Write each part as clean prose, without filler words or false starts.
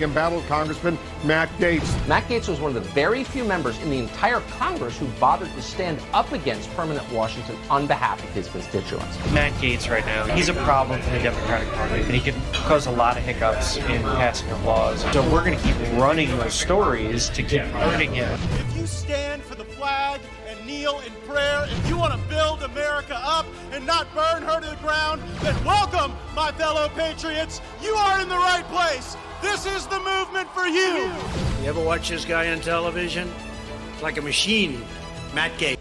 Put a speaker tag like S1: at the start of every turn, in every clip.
S1: embattled Congressman Matt Gaetz.
S2: Matt Gaetz was one of the very few members in the entire Congress who bothered to stand up against permanent Washington on behalf of his constituents.
S3: Matt Gaetz right now, he's a problem for the Democratic Party, and he can cause a lot of hiccups in passing of laws. So we're going to keep running those stories to keep hurting him.
S4: If you stand for the flag and kneel in prayer, if you want to build America up and not burn her to the ground, then welcome, my fellow patriots. You are in the right place. This is the movement for you.
S5: You ever watch this guy on television? It's like a machine. Matt Gaetz.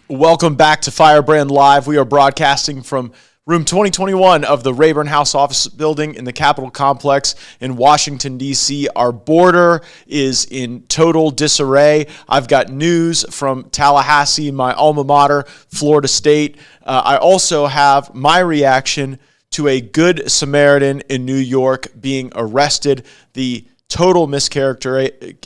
S6: Welcome back to Firebrand Live. We are broadcasting from room 2021 of the Rayburn House Office Building in the Capitol Complex in Washington, D.C. Our border is in total disarray. I've got news from Tallahassee, my alma mater, Florida State. I also have my reaction to a good Samaritan in New York being arrested. The total miscarriage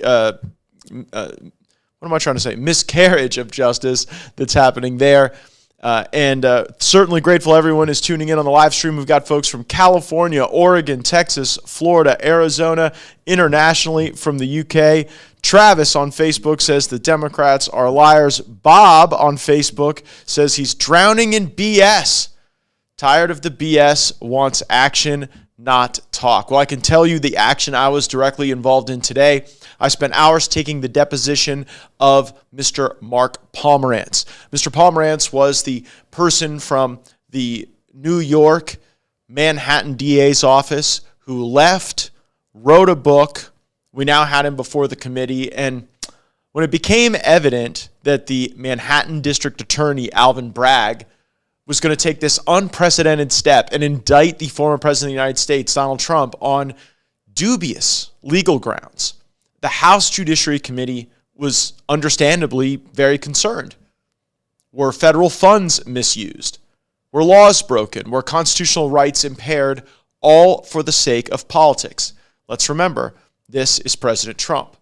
S6: of justice that's happening there. And certainly grateful everyone is tuning in on the live stream. We've got folks from California, Oregon, Texas, Florida, Arizona, internationally from the UK. Travis on Facebook says the Democrats are liars. Bob on Facebook says he's drowning in BS. Tired of the BS, wants action, not talk. Well, I can tell you the action I was directly involved in today. I spent hours taking the deposition of Mr. Mark Pomerantz. Mr. Pomerantz was the person from the New York Manhattan DA's office who left, wrote a book. We now had him before the committee. And when it became evident that the Manhattan District Attorney, Alvin Bragg, was going to take this unprecedented step and indict the former president of the United States, Donald Trump, on dubious legal grounds, the House Judiciary Committee was understandably very concerned. Were federal funds misused? Were laws broken? Were constitutional rights impaired? All for the sake of politics. Let's remember, this is President Trump.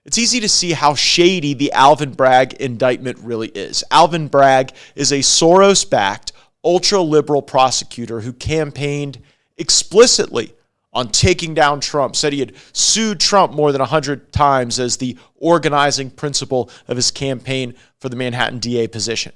S6: It's easy to see how shady the Alvin Bragg indictment really is. Alvin Bragg is a Soros-backed, ultra-liberal prosecutor who campaigned explicitly on taking down Trump, said he had sued Trump more than 100 times as the organizing principle of his campaign for the Manhattan DA position.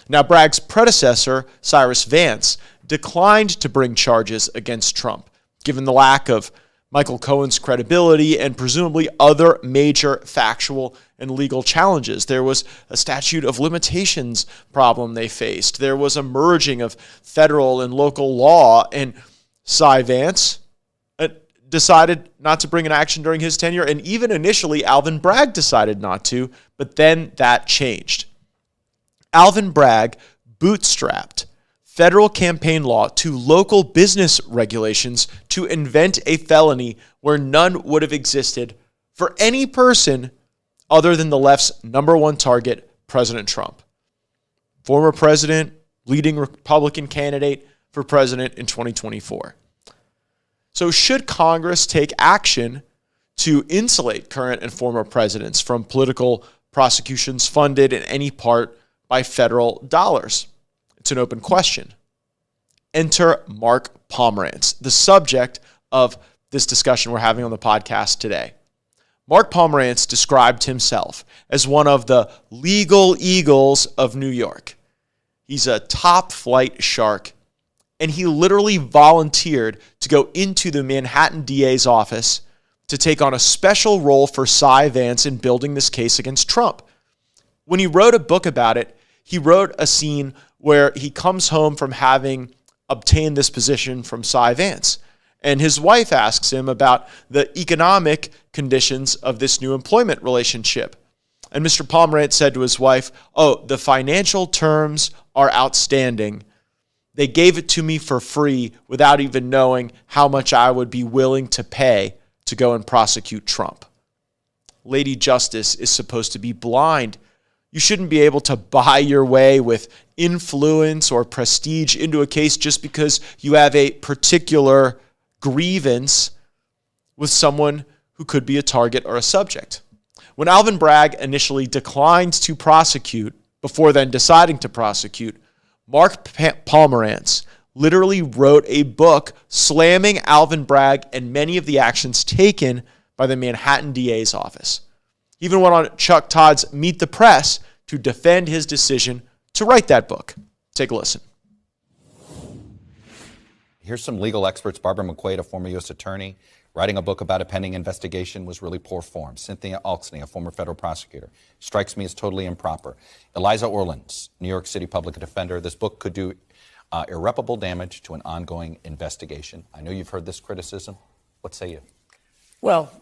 S6: Now, Bragg's predecessor, Cyrus Vance, declined to bring charges against Trump, given the lack of Michael Cohen's credibility and presumably other major factual and legal challenges. There was a statute of limitations problem they faced. There was a merging of federal and local law, and Cy Vance decided not to bring an action during his tenure, and even initially Alvin Bragg decided not to, but then that changed. Alvin Bragg bootstrapped federal campaign law to local business regulations to invent a felony where none would have existed for any person other than the left's number one target, President Trump. Former president, leading Republican candidate for president in 2024. So should Congress take action to insulate current and former presidents from political prosecutions funded in any part by federal dollars? It's an open question. Enter Mark Pomerantz, the subject of this discussion we're having on the podcast today. Mark Pomerantz described himself as one of the legal eagles of New York. He's a top-flight shark, and he literally volunteered to go into the Manhattan DA's office to take on a special role for Cy Vance in building this case against Trump. When he wrote a book about it, he wrote a scene where he comes home from having obtained this position from Cy Vance. And his wife asks him about the economic conditions of this new employment relationship. And Mr. Pomerantz said to his wife, "Oh, the financial terms are outstanding. They gave it to me for free without even knowing how much I would be willing to pay to go and prosecute Trump." Lady Justice is supposed to be blind. You shouldn't be able to buy your way with influence or prestige into a case just because you have a particular grievance with someone who could be a target or a subject. When Alvin Bragg initially declined to prosecute, before then deciding to prosecute, Mark Pomerantz literally wrote a book slamming Alvin Bragg and many of the actions taken by the Manhattan DA's office. He even went on Chuck Todd's Meet the Press to defend his decision to write that book. Take a listen.
S7: Here's some legal experts. Barbara McQuaid, a former U.S. attorney, writing a book about a pending investigation was really poor form. Cynthia Alksney, a former federal prosecutor, strikes me as totally improper. Eliza Orlins, New York City public defender. This book could do irreparable damage to an ongoing investigation. I know you've heard this criticism. What say you?
S8: Well,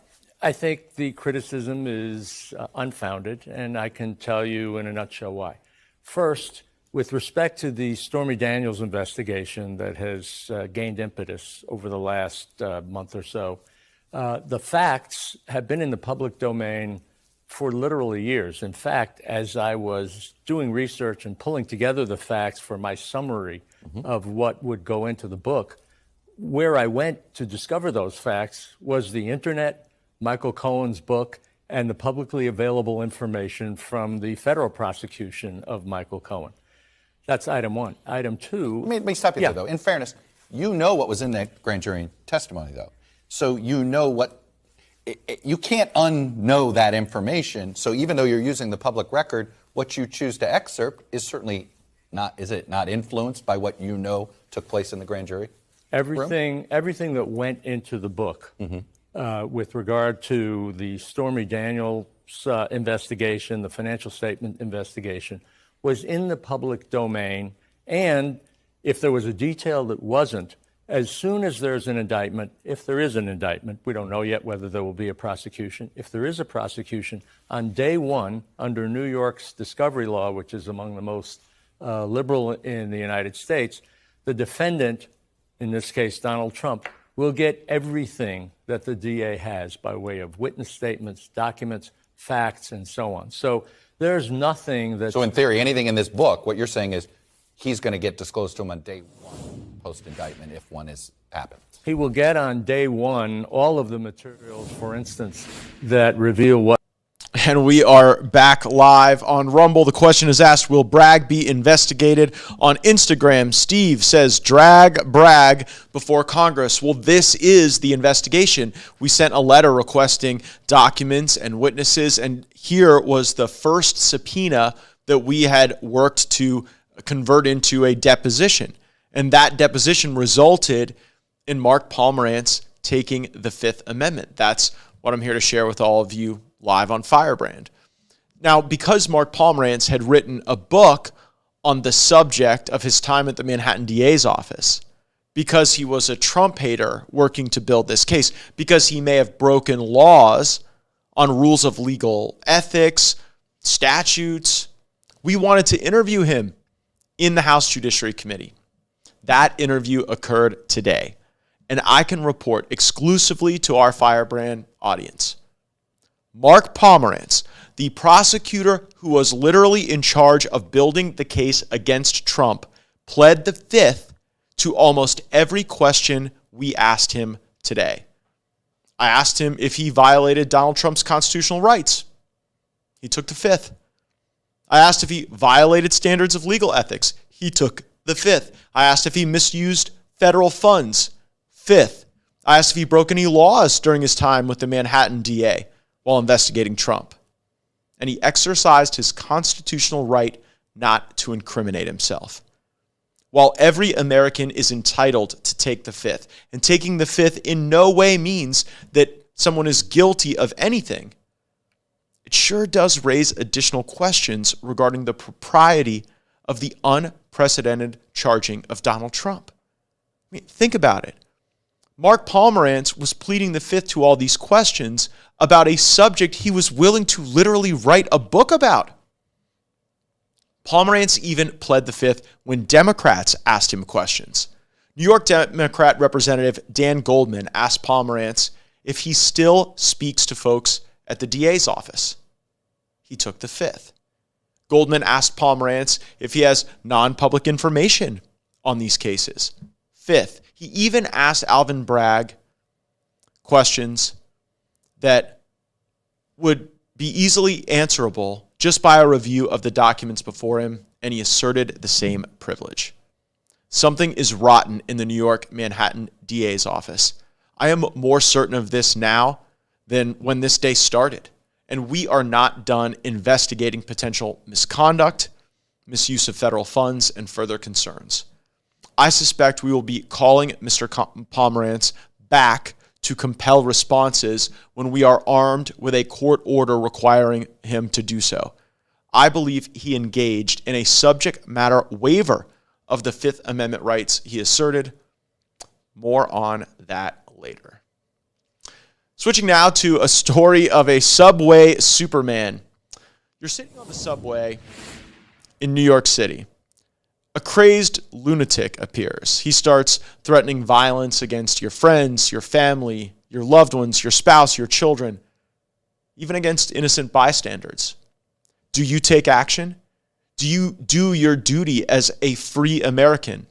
S8: I think the criticism is unfounded, and I can tell you in a nutshell why. First, with respect to the Stormy Daniels investigation that has gained impetus over the last month or so, the facts have been in the public domain for literally years. In fact, as I was doing research and pulling together the facts for my summary of what would go into the book, where I went to discover those facts was the internet, Michael Cohen's book, and the publicly available information from the federal prosecution of Michael Cohen. That's item one. Item two.
S7: Let me stop you there, though. In fairness, you know what was in that grand jury testimony, though. So you know what. You can't unknow that information. So even though you're using the public record, what you choose to excerpt is certainly not. Is it not influenced by what you know took place in the grand jury?
S8: Everything that went into the book with regard to the Stormy Daniels investigation, the financial statement investigation, was in the public domain. And if there was a detail that wasn't, as soon as there's an indictment, if there is an indictment, we don't know yet whether there will be a prosecution. If there is a prosecution, on day one, under New York's discovery law, which is among the most liberal in the United States, the defendant, in this case Donald Trump, will get everything that the DA has by way of witness statements, documents, facts, and so on. So there's nothing that...
S7: So in theory, anything in this book, what you're saying is he's going to get disclosed to him on day one, post-indictment, if one happens.
S8: He will get on day one all of the materials, for instance, that reveal what...
S6: And we are back live on Rumble. The question is asked, will Bragg be investigated? On Instagram, Steve says, drag Bragg before Congress. Well, this is the investigation. We sent a letter requesting documents and witnesses, and here was the first subpoena that we had worked to convert into a deposition. And that deposition resulted in Mark Pomerantz taking the Fifth Amendment. That's what I'm here to share with all of you live on Firebrand. Now, because Mark Pomerantz had written a book on the subject of his time at the Manhattan DA's office, because he was a Trump hater working to build this case, because he may have broken laws on rules of legal ethics, statutes, we wanted to interview him in the House Judiciary Committee. That interview occurred today, and I can report exclusively to our Firebrand audience. Mark Pomerantz, the prosecutor who was literally in charge of building the case against Trump, pled the Fifth to almost every question we asked him today. I asked him if he violated Donald Trump's constitutional rights. He took the Fifth. I asked if he violated standards of legal ethics. He took the Fifth. I asked if he misused federal funds. Fifth. I asked if he broke any laws during his time with the Manhattan DA while investigating Trump. And he exercised his constitutional right not to incriminate himself. While every American is entitled to take the Fifth, and taking the Fifth in no way means that someone is guilty of anything, it sure does raise additional questions regarding the propriety of the unprecedented charging of Donald Trump. I mean, think about it. Mark Pomerantz was pleading the Fifth to all these questions about a subject he was willing to literally write a book about. Pomerantz even pled the Fifth when Democrats asked him questions. New York Democrat Representative Dan Goldman asked Pomerantz if he still speaks to folks at the DA's office. He took the Fifth. Goldman asked Pomerantz if he has non-public information on these cases. Fifth. He even asked Alvin Bragg questions that would be easily answerable just by a review of the documents before him, and he asserted the same privilege. Something is rotten in the New York Manhattan DA's office. I am more certain of this now than when this day started. And we are not done investigating potential misconduct, misuse of federal funds, and further concerns. I suspect we will be calling Mr. Pomerantz back to compel responses when we are armed with a court order requiring him to do so. I believe he engaged in a subject matter waiver of the Fifth Amendment rights he asserted. More on that later. Switching now to a story of a subway Superman. You're sitting on the subway in New York City. A crazed lunatic appears. He starts threatening violence against your friends, your family, your loved ones, your spouse, your children, even against innocent bystanders. Do you take action? Do you do your duty as a free American?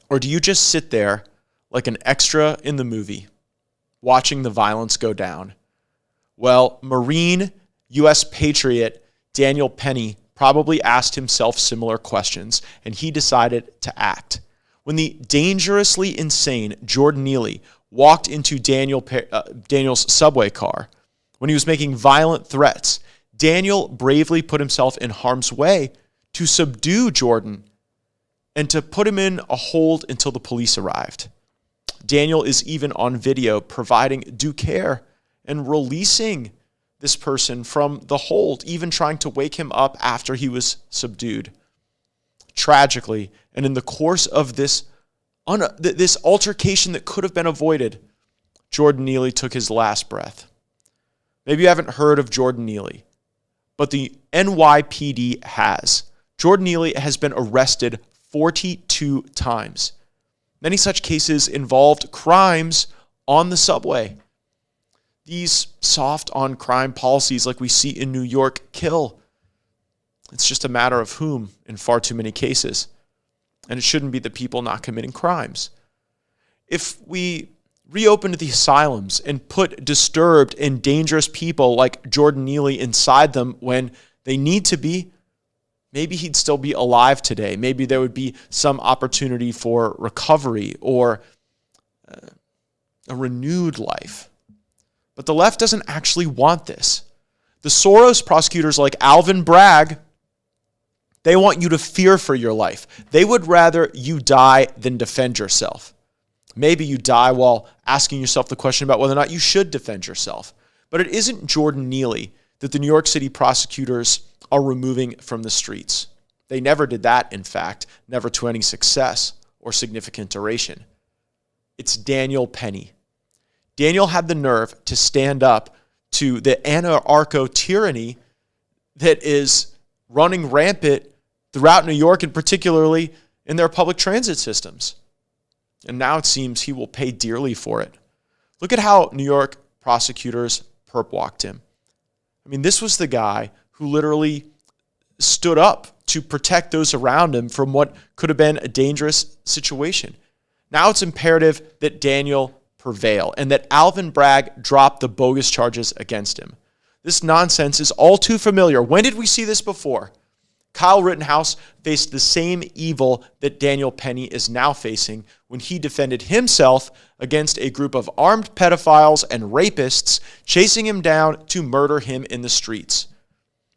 S6: Or do you just sit there like an extra in the movie, watching the violence go down? Well, Marine U.S. patriot Daniel Penny probably asked himself similar questions, and he decided to act. When the dangerously insane Jordan Neely walked into Daniel's subway car, when he was making violent threats, Daniel bravely put himself in harm's way to subdue Jordan and to put him in a hold until the police arrived. Daniel is even on video providing due care and releasing this person from the hold, even trying to wake him up after he was subdued. Tragically, and in the course of this altercation that could have been avoided, Jordan Neely took his last breath. Maybe you haven't heard of Jordan Neely, but the NYPD has. Jordan Neely has been arrested 42 times. Many such cases involved crimes on the subway. These soft on crime policies like we see in New York kill. It's just a matter of whom in far too many cases. And it shouldn't be the people not committing crimes. If we reopened the asylums and put disturbed and dangerous people like Jordan Neely inside them when they need to be, maybe he'd still be alive today. Maybe there would be some opportunity for recovery or a renewed life. But the left doesn't actually want this. The Soros prosecutors like Alvin Bragg, they want you to fear for your life. They would rather you die than defend yourself. Maybe you die while asking yourself the question about whether or not you should defend yourself. But it isn't Jordan Neely that the New York City prosecutors are removing from the streets. They never did that, in fact, never to any success or significant duration. It's Daniel Penny. Daniel had the nerve to stand up to the anarcho-tyranny that is running rampant throughout New York and particularly in their public transit systems. And now it seems he will pay dearly for it. Look at how New York prosecutors perp-walked him. I mean, this was the guy who literally stood up to protect those around him from what could have been a dangerous situation. Now it's imperative that Daniel prevail and that Alvin Bragg drop the bogus charges against him. This nonsense is all too familiar. When did we see this before? Kyle Rittenhouse faced the same evil that Daniel Penny is now facing when he defended himself against a group of armed pedophiles and rapists chasing him down to murder him in the streets.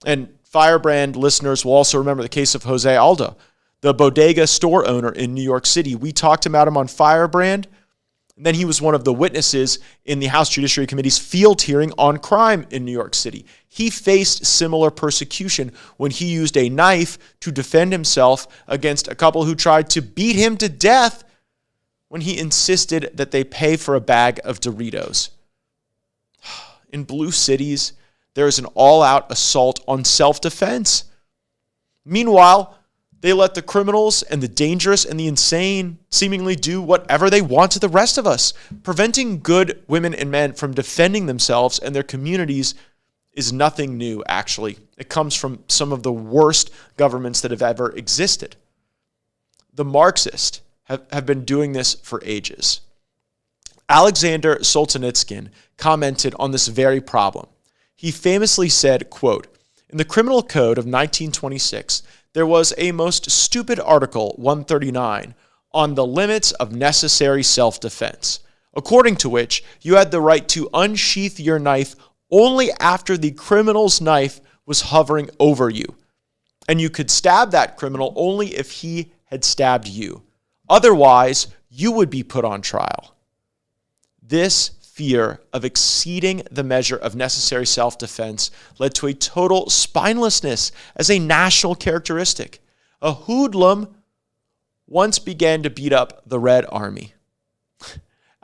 S6: And Firebrand listeners will also remember the case of Jose Aldo, the bodega store owner in New York City. We talked about him on Firebrand. And then he was one of the witnesses in the House Judiciary Committee's field hearing on crime in New York City. He faced similar persecution when he used a knife to defend himself against a couple who tried to beat him to death when he insisted that they pay for a bag of Doritos. In blue cities, there is an all-out assault on self-defense. Meanwhile, they let the criminals and the dangerous and the insane seemingly do whatever they want to the rest of us. Preventing good women and men from defending themselves and their communities is nothing new, actually. It comes from some of the worst governments that have ever existed. The Marxists have been doing this for ages. Alexander Solzhenitsyn commented on this very problem. He famously said, quote, "In the criminal code of 1926, there was a most stupid Article 139 on the limits of necessary self-defense, according to which you had the right to unsheath your knife only after the criminal's knife was hovering over you. And you could stab that criminal only if he had stabbed you. Otherwise, you would be put on trial. This fear of exceeding the measure of necessary self-defense led to a total spinelessness as a national characteristic. A hoodlum once began to beat up the Red Army.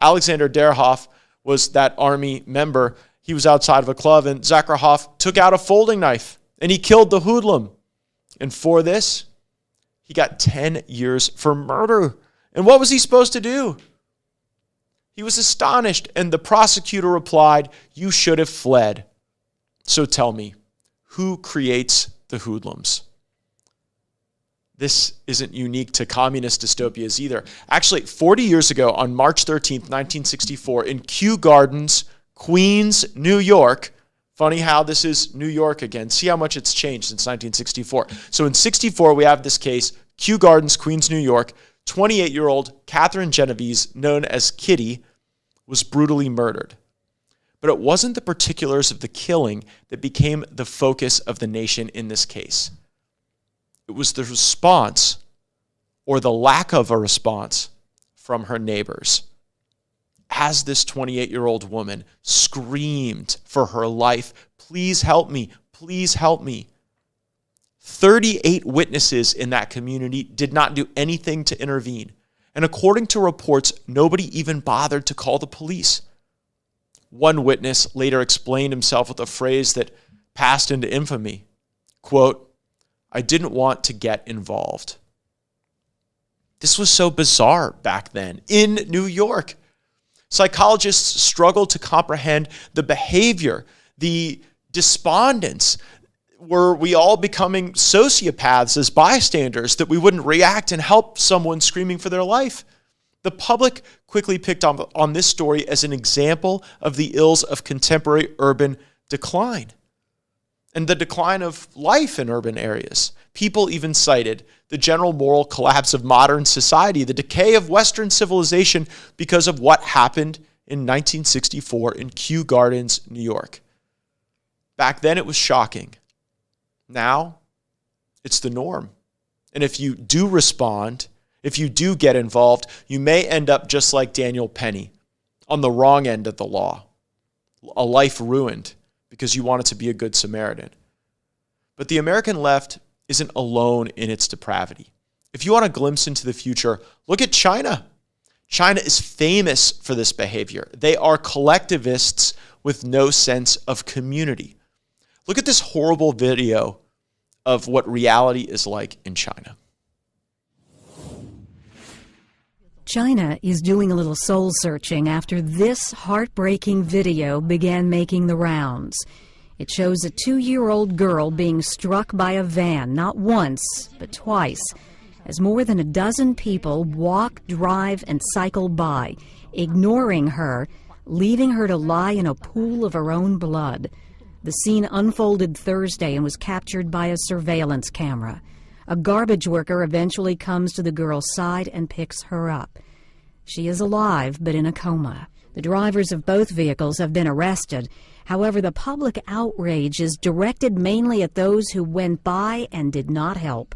S6: Alexander Derhoff was that army member. He was outside of a club, and Zakharov took out a folding knife, and he killed the hoodlum. And for this, he got 10 years for murder. And what was he supposed to do? He was astonished, and the prosecutor replied, "You should have fled." So tell me, who creates the hoodlums? This isn't unique to communist dystopias either. Actually, 40 years ago, on March 13th, 1964, in Kew Gardens, Queens, New York, funny how this is New York again. See how much it's changed since 1964. So in 64, we have this case, Kew Gardens, Queens, New York. 28-year-old Catherine Genovese, known as Kitty, was brutally murdered. But it wasn't the particulars of the killing that became the focus of the nation in this case. It was the response, or the lack of a response, from her neighbors. As this 28-year-old woman screamed for her life, "Please help me, please help me." 38 witnesses in that community did not do anything to intervene. And according to reports, nobody even bothered to call the police. One witness later explained himself with a phrase that passed into infamy. Quote, "I didn't want to get involved." This was so bizarre back then in New York. Psychologists struggled to comprehend the behavior, the despondence. Were we all becoming sociopaths as bystanders, that we wouldn't react and help someone screaming for their life? The public quickly picked on this story as an example of the ills of contemporary urban decline and the decline of life in urban areas. People even cited the general moral collapse of modern society, the decay of Western civilization, because of what happened in 1964 in Kew Gardens, New York. Back then, it was shocking. Now, it's the norm. And if you do respond, if you do get involved, you may end up just like Daniel Penny, on the wrong end of the law. A life ruined because you wanted to be a good Samaritan. But the American left isn't alone in its depravity. If you want a glimpse into the future, look at China. China is famous for this behavior. They are collectivists with no sense of community. Look at this horrible video of what reality is like in China.
S9: China is doing a little soul searching after this heartbreaking video began making the rounds. It shows a 2-year-old girl being struck by a van, not once, but twice, as more than a dozen people walk, drive, and cycle by, ignoring her, leaving her to lie in a pool of her own blood. The scene unfolded Thursday and was captured by a surveillance camera. A garbage worker eventually comes to the girl's side and picks her up. She is alive, but in a coma. The drivers of both vehicles have been arrested. However, the public outrage is directed mainly at those who went by and did not help.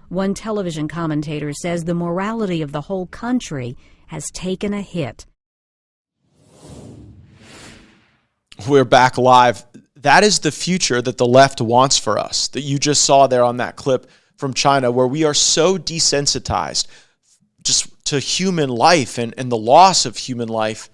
S9: One television commentator says the morality of the whole country has taken a hit.
S6: We're back live. That is the future that the left wants for us, that you just saw there on that clip from China, where we are so desensitized just to human life and the loss of human life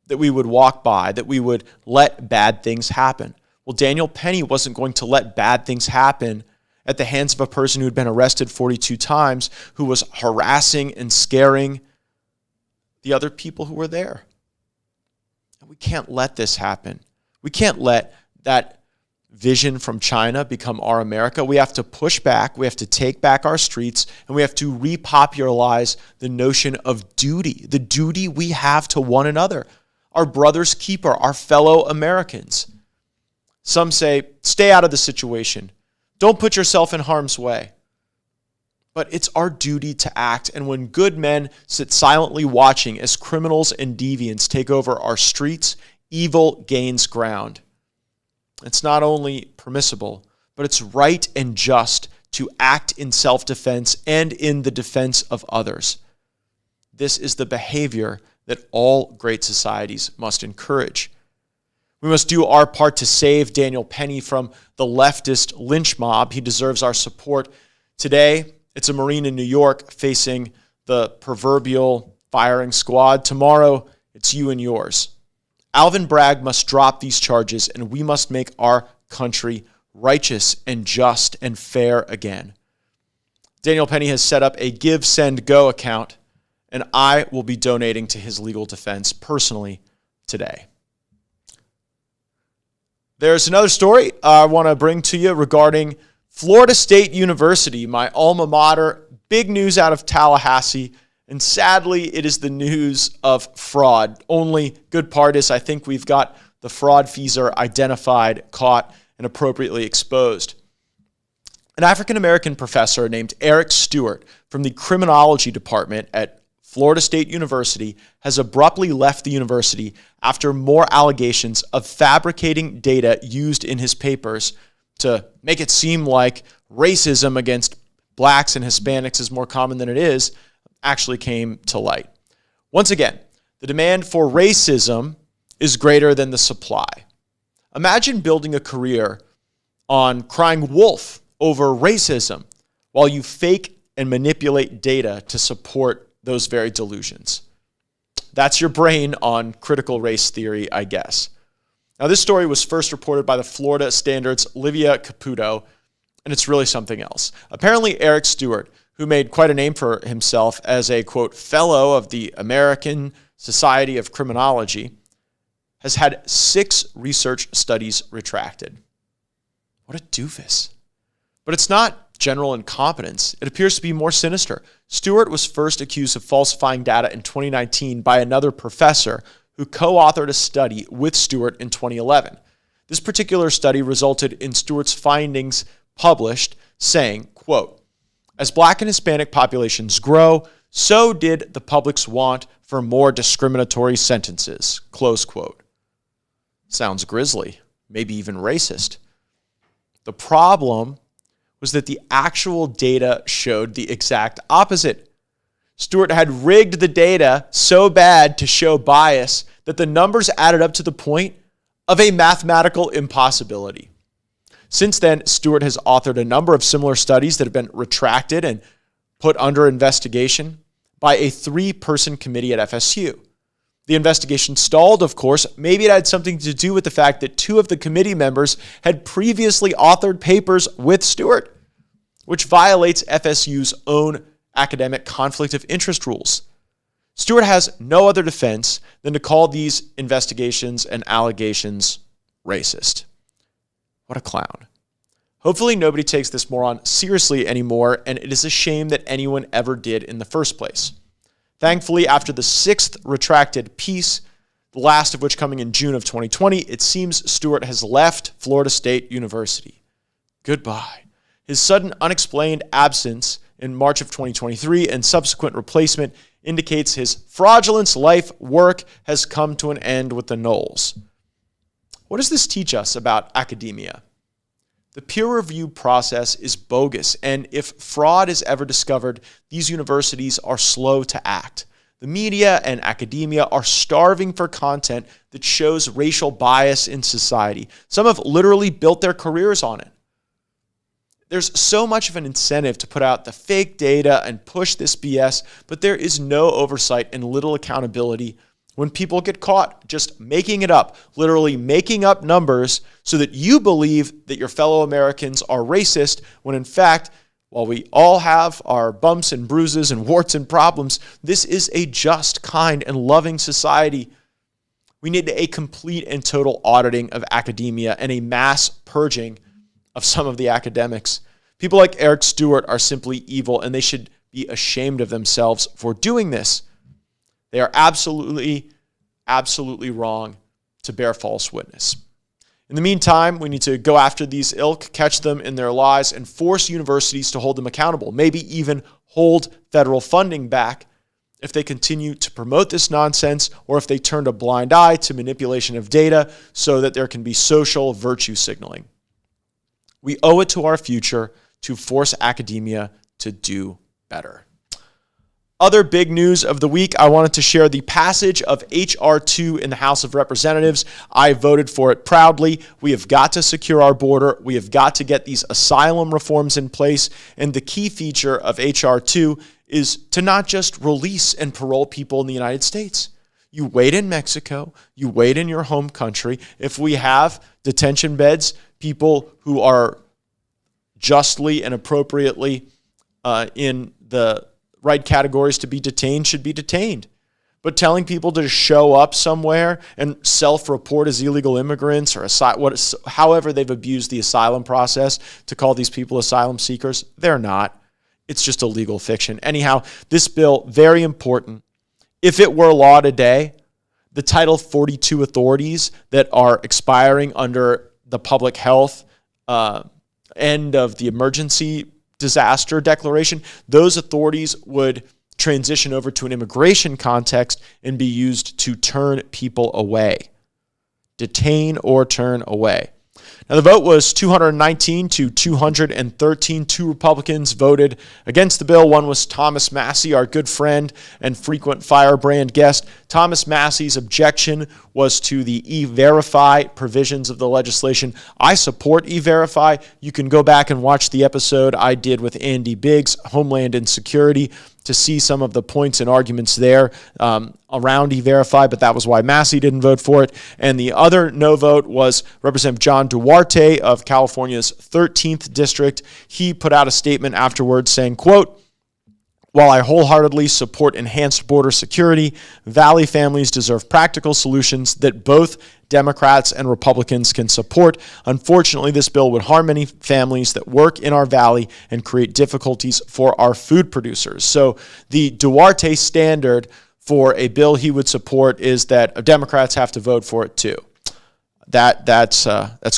S6: that we would walk by, that we would let bad things happen. Well, Daniel Penny wasn't going to let bad things happen at the hands of a person who had been arrested 42 times, who was harassing and scaring the other people who were there. And we can't let this happen. We can't let that vision from China become our America. We have to push back, we have to take back our streets, and we have to repopularize the notion of duty, the duty we have to one another, our brother's keeper, our fellow Americans. Some say, stay out of the situation. Don't put yourself in harm's way. But it's our duty to act, and when good men sit silently watching as criminals and deviants take over our streets, evil gains ground. It's not only permissible, but it's right and just to act in self-defense and in the defense of others. This is the behavior that all great societies must encourage. We must do our part to save Daniel Penny from the leftist lynch mob. He deserves our support. Today, it's a Marine in New York facing the proverbial firing squad. Tomorrow, it's you and yours. Alvin Bragg must drop these charges, and we must make our country righteous and just and fair again. Daniel Penny has set up a Give, Send, Go account, and I will be donating to his legal defense personally today. There's another story I want to bring to you regarding Florida State University, my alma mater. Big news out of Tallahassee, and sadly, it is the news of fraud. Only good part is I think we've got the fraud feeser identified, caught, and appropriately exposed. An African-American professor named Eric Stewart from the criminology department at Florida State University has abruptly left the university after more allegations of fabricating data used in his papers to make it seem like racism against blacks and Hispanics is more common than it is actually came to light. Once again, the demand for racism is greater than the supply. Imagine building a career on crying wolf over racism while you fake and manipulate data to support those very delusions. That's your brain on critical race theory, I guess. Now, this story was first reported by the Florida Standard's Livia Caputo, and it's really something else. Apparently, Eric Stewart, who made quite a name for himself as a, quote, fellow of the American Society of Criminology, has had 6 research studies retracted. What a doofus. But it's not general incompetence. It appears to be more sinister. Stewart was first accused of falsifying data in 2019 by another professor who co-authored a study with Stewart in 2011. This particular study resulted in Stewart's findings published, saying, quote, as black and Hispanic populations grow, so did the public's want for more discriminatory sentences, close quote. Sounds grisly, maybe even racist. The problem was that the actual data showed the exact opposite. Stewart had rigged the data so bad to show bias that the numbers added up to the point of a mathematical impossibility. Since then, Stewart has authored a number of similar studies that have been retracted and put under investigation by a 3-person committee at FSU. The investigation stalled, of course. Maybe it had something to do with the fact that 2 of the committee members had previously authored papers with Stewart, which violates FSU's own academic conflict of interest rules. Stewart has no other defense than to call these investigations and allegations racist. What a clown. Hopefully nobody takes this moron seriously anymore, and it is a shame that anyone ever did in the first place. Thankfully, after the 6th retracted piece, the last of which coming in June of 2020, it seems Stewart has left Florida State University. Goodbye. His sudden unexplained absence in March of 2023 and subsequent replacement indicates his fraudulent life work has come to an end with the Knowles. What does this teach us about academia? The peer review process is bogus, and if fraud is ever discovered, these universities are slow to act. The media and academia are starving for content that shows racial bias in society. Some have literally built their careers on it. There's so much of an incentive to put out the fake data and push this BS, but there is no oversight and little accountability when people get caught just making it up, literally making up numbers so that you believe that your fellow Americans are racist, when in fact, while we all have our bumps and bruises and warts and problems, this is a just, kind, and loving society. We need a complete and total auditing of academia and a mass purging of some of the academics. People like Eric Stewart are simply evil, and they should be ashamed of themselves for doing this. They are absolutely wrong to bear false witness. In the meantime, we need to go after these ilk, catch them in their lies, and force universities to hold them accountable, maybe even hold federal funding back if they continue to promote this nonsense or if they turn a blind eye to manipulation of data so that there can be social virtue signaling. We owe it to our future to force academia to do better. Other big news of the week, I wanted to share the passage of H.R. 2 in the House of Representatives. I voted for it proudly. We have got to secure our border. We have got to get these asylum reforms in place. And the key feature of H.R. 2 is to not just release and parole people in the United States. You wait in Mexico. You wait in your home country. If we have detention beds, people who are justly and appropriately in the right categories to be detained should be detained. But telling people to show up somewhere and self-report as illegal immigrants or however they've abused the asylum process to call these people asylum seekers, they're not. It's just a legal fiction. Anyhow, this bill, very important. If it were law today, the Title 42 authorities that are expiring under the public health end of the emergency disaster declaration, those authorities would transition over to an immigration context and be used to turn people away. Detain or turn away. Now, the vote was 219 to 213. 2 Republicans voted against the bill. One was Thomas Massie, our good friend and frequent Firebrand guest. Thomas Massie's objection was to the E-Verify provisions of the legislation. I support E-Verify. You can go back and watch the episode I did with Andy Biggs, Homeland and Security, to see some of the points and arguments there around E-Verify, but that was why Massie didn't vote for it. And the other no vote was Representative John Duarte of California's 13th District. He put out a statement afterwards saying, quote, "While I wholeheartedly support enhanced border security, Valley families deserve practical solutions that both Democrats and Republicans can support. Unfortunately, this bill would harm many families that work in our valley and create difficulties for our food producers." So the Duarte standard for a bill he would support is that Democrats have to vote for it too. That's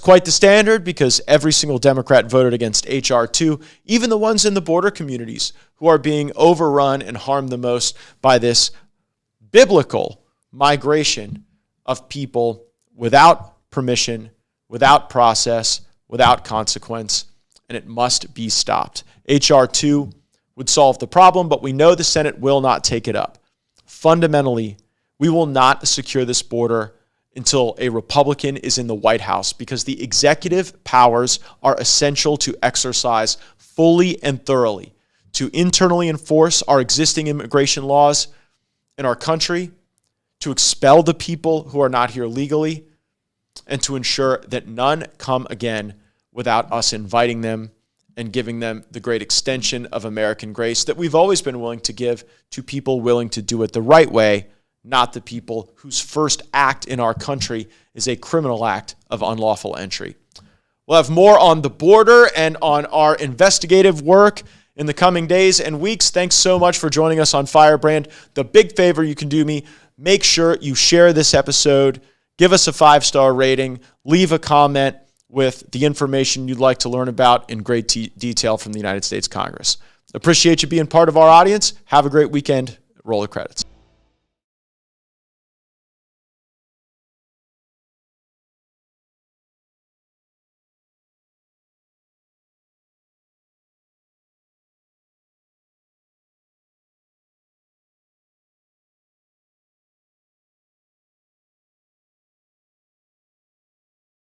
S6: quite the standard, because every single Democrat voted against H.R. 2, even the ones in the border communities who are being overrun and harmed the most by this biblical migration of people without permission, without process, without consequence, and it must be stopped. H.R. 2 would solve the problem, but we know the Senate will not take it up. Fundamentally, we will not secure this border until a Republican is in the White House, because the executive powers are essential to exercise fully and thoroughly to internally enforce our existing immigration laws in our country, to expel the people who are not here legally, and to ensure that none come again without us inviting them and giving them the great extension of American grace that we've always been willing to give to people willing to do it the right way, not the people whose first act in our country is a criminal act of unlawful entry. We'll have more on the border and on our investigative work in the coming days and weeks. Thanks so much for joining us on Firebrand. The big favor you can do me, make sure you share this episode, give us a 5-star rating, leave a comment with the information you'd like to learn about in great detail from the United States Congress. Appreciate you being part of our audience. Have a great weekend. Roll the credits.